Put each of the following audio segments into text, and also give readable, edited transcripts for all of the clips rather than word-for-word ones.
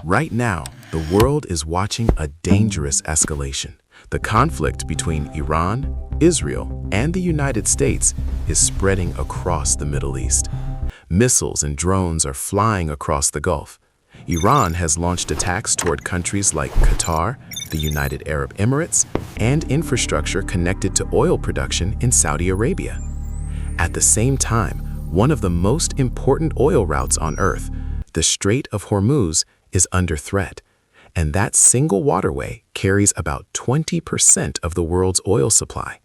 Right now, the world is watching a dangerous escalation. The conflict between Iran, Israel, and the United States is spreading across the Middle East. Missiles and drones are flying across the Gulf. Iran has launched attacks toward countries like Qatar, the United Arab Emirates, and infrastructure connected to oil production in Saudi Arabia. At the same time, one of the most important oil routes on Earth, the Strait of Hormuz, is under threat, and that single waterway carries about 20% of the world's oil supply.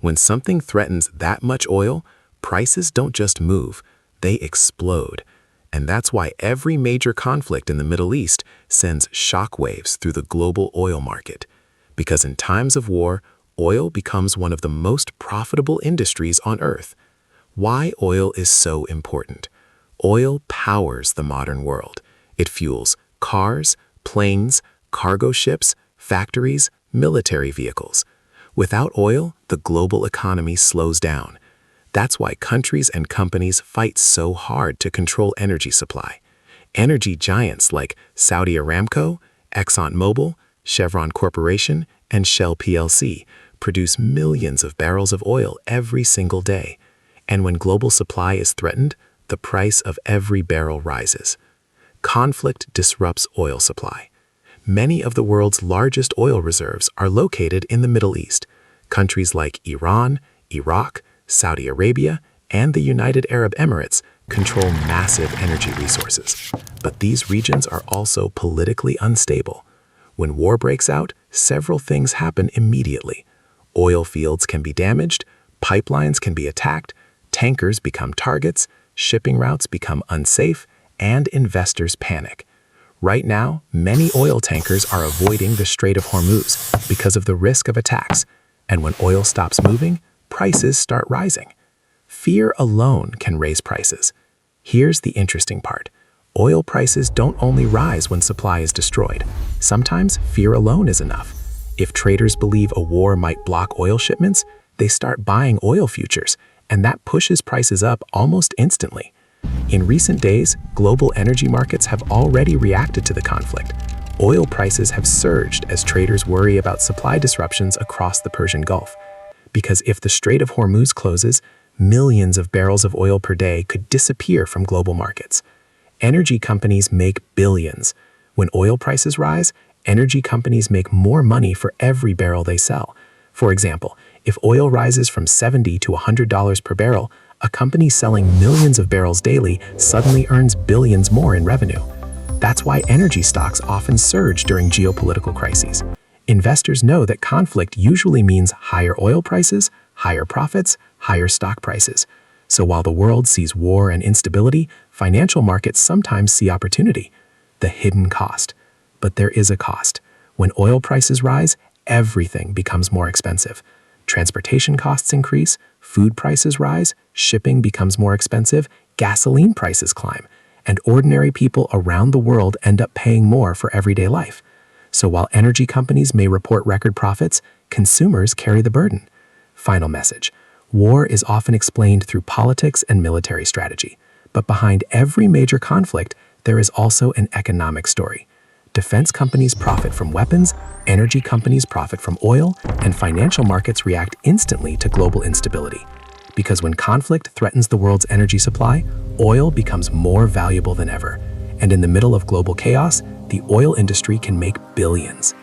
When something threatens that much oil, prices don't just move, they explode. And that's why every major conflict in the Middle East sends shockwaves through the global oil market. Because in times of war, oil becomes one of the most profitable industries on Earth. Why oil is so important? Oil powers the modern world. It fuels cars, planes, cargo ships, factories, military vehicles. Without oil, the global economy slows down. That's why countries and companies fight so hard to control energy supply. Energy giants like Saudi Aramco, ExxonMobil, Chevron Corporation, and Shell plc produce millions of barrels of oil every single day. And when global supply is threatened, the price of every barrel rises. Conflict disrupts oil supply. Many of the world's largest oil reserves are located in the Middle East. Countries like Iran, Iraq, Saudi Arabia, and the United Arab Emirates control massive energy resources. But these regions are also politically unstable. When war breaks out, several things happen immediately. Oil fields can be damaged, pipelines can be attacked, tankers become targets, shipping routes become unsafe, and investors panic. Right now, many oil tankers are avoiding the Strait of Hormuz because of the risk of attacks. And when oil stops moving, prices start rising. Fear alone can raise prices. Here's the interesting part. Oil prices don't only rise when supply is destroyed. Sometimes fear alone is enough. If traders believe a war might block oil shipments, they start buying oil futures, and that pushes prices up almost instantly. In recent days, global energy markets have already reacted to the conflict. Oil prices have surged as traders worry about supply disruptions across the Persian Gulf. Because if the Strait of Hormuz closes, millions of barrels of oil per day could disappear from global markets. Energy companies make billions. When oil prices rise, energy companies make more money for every barrel they sell. For example, if oil rises from $70 to $100 per barrel, a company selling millions of barrels daily suddenly earns billions more in revenue. That's why energy stocks often surge during geopolitical crises. Investors know that conflict usually means higher oil prices, higher profits, higher stock prices. So while the world sees war and instability, financial markets sometimes see opportunity, the hidden cost. But there is a cost. When oil prices rise, everything becomes more expensive. Transportation costs increase, food prices rise, shipping becomes more expensive, gasoline prices climb, and ordinary people around the world end up paying more for everyday life. So while energy companies may report record profits, consumers carry the burden. Final message. War is often explained through politics and military strategy, but behind every major conflict, there is also an economic story. Defense companies profit from weapons, energy companies profit from oil, and financial markets react instantly to global instability. Because when conflict threatens the world's energy supply, oil becomes more valuable than ever. And in the middle of global chaos, the oil industry can make billions.